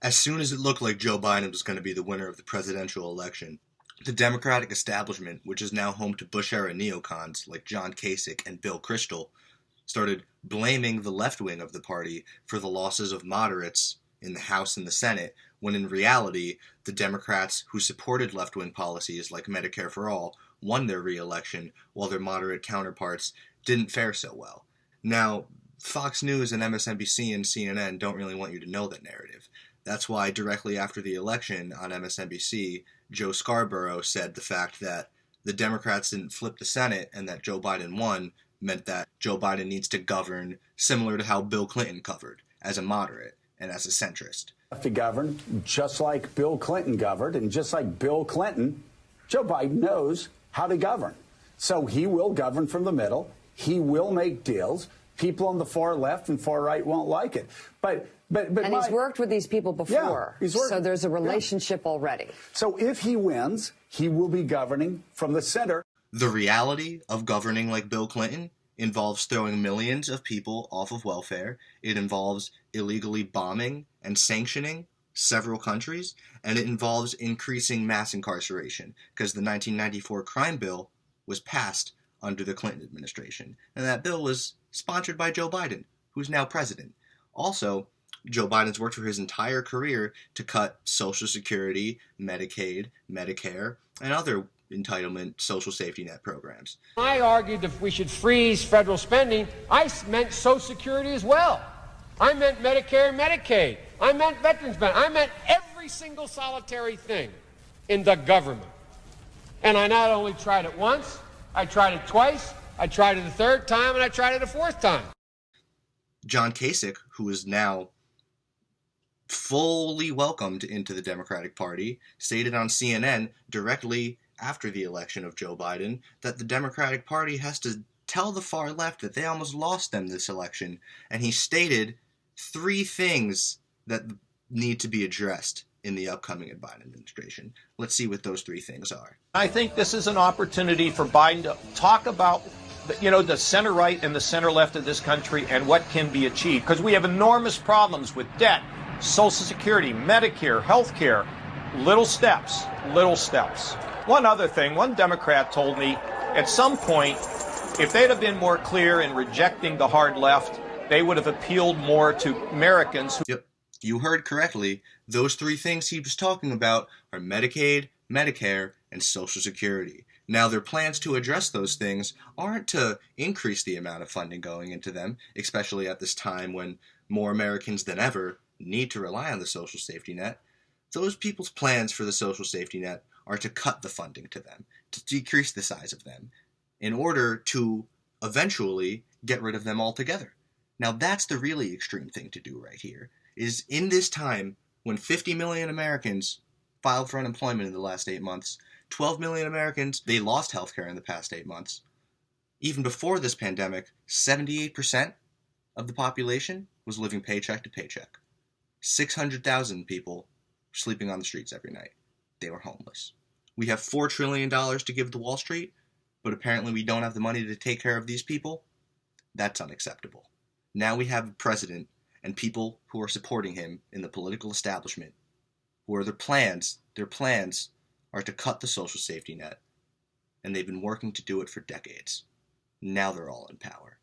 As soon as it looked like Joe Biden was going to be the winner of the presidential election, the Democratic establishment, which is now home to Bush-era neocons like John Kasich and Bill Kristol, started blaming the left wing of the party for the losses of moderates in the House and the Senate, when in reality, the Democrats who supported left-wing policies like Medicare for All won their re-election, while their moderate counterparts didn't fare so well. Now, Fox News and MSNBC and CNN don't really want you to know that narrative. That's why directly after the election on MSNBC, Joe Scarborough said the fact that the Democrats didn't flip the Senate and that Joe Biden won meant that Joe Biden needs to govern similar to how Bill Clinton covered, as a moderate and as a centrist. To govern just like Bill Clinton governed, and just like Bill Clinton, Joe Biden knows how to govern. So he will govern from the middle. He will make deals. People on the far left and far right won't like it. But he's worked with these people before. Yeah, so there's a relationship already. So if he wins, he will be governing from the center. The reality of governing like Bill Clinton involves throwing millions of people off of welfare. It involves illegally bombing and sanctioning several countries, and it involves increasing mass incarceration, because the 1994 crime bill was passed under the Clinton administration, and that bill was sponsored by Joe Biden, who's now president. Also, Joe Biden's worked for his entire career to cut Social Security, Medicaid, Medicare, and other entitlement social safety net programs. I argued that we should freeze federal spending. I meant Social Security as well. I meant Medicare and Medicaid. I meant veterans benefits. I meant every single solitary thing in the government. And I not only tried it once, I tried it twice, I tried it a third time, and I tried it a fourth time. John Kasich, who is now fully welcomed into the Democratic Party, stated on CNN directly after the election of Joe Biden that the Democratic Party has to tell the far left that they almost lost them this election, and he stated 3 things that need to be addressed in the upcoming Biden administration. Let's see what those 3 things are. I think this is an opportunity for Biden to talk about the center right and the center left of this country and what can be achieved, because we have enormous problems with debt, Social Security, Medicare, health care. Little steps, little steps. One other thing, one Democrat told me at some point, if they'd have been more clear in rejecting the hard left, they would have appealed more to Americans. Yep, you heard correctly. Those 3 things he was talking about are Medicaid, Medicare, and Social Security. Now, their plans to address those things aren't to increase the amount of funding going into them, especially at this time when more Americans than ever need to rely on the social safety net. Those people's plans for the social safety net are to cut the funding to them, to decrease the size of them, in order to eventually get rid of them altogether. Now, that's the really extreme thing to do right here, is in this time when 50 million Americans filed for unemployment in the last 8 months, 12 million Americans, they lost healthcare in the past 8 months. Even before this pandemic, 78% of the population was living paycheck to paycheck. 600,000 people sleeping on the streets every night. They were homeless. We have $4 trillion to give to Wall Street, but apparently we don't have the money to take care of these people. That's unacceptable. Now we have a president and people who are supporting him in the political establishment, where their plans are to cut the social safety net, and they've been working to do it for decades. Now they're all in power.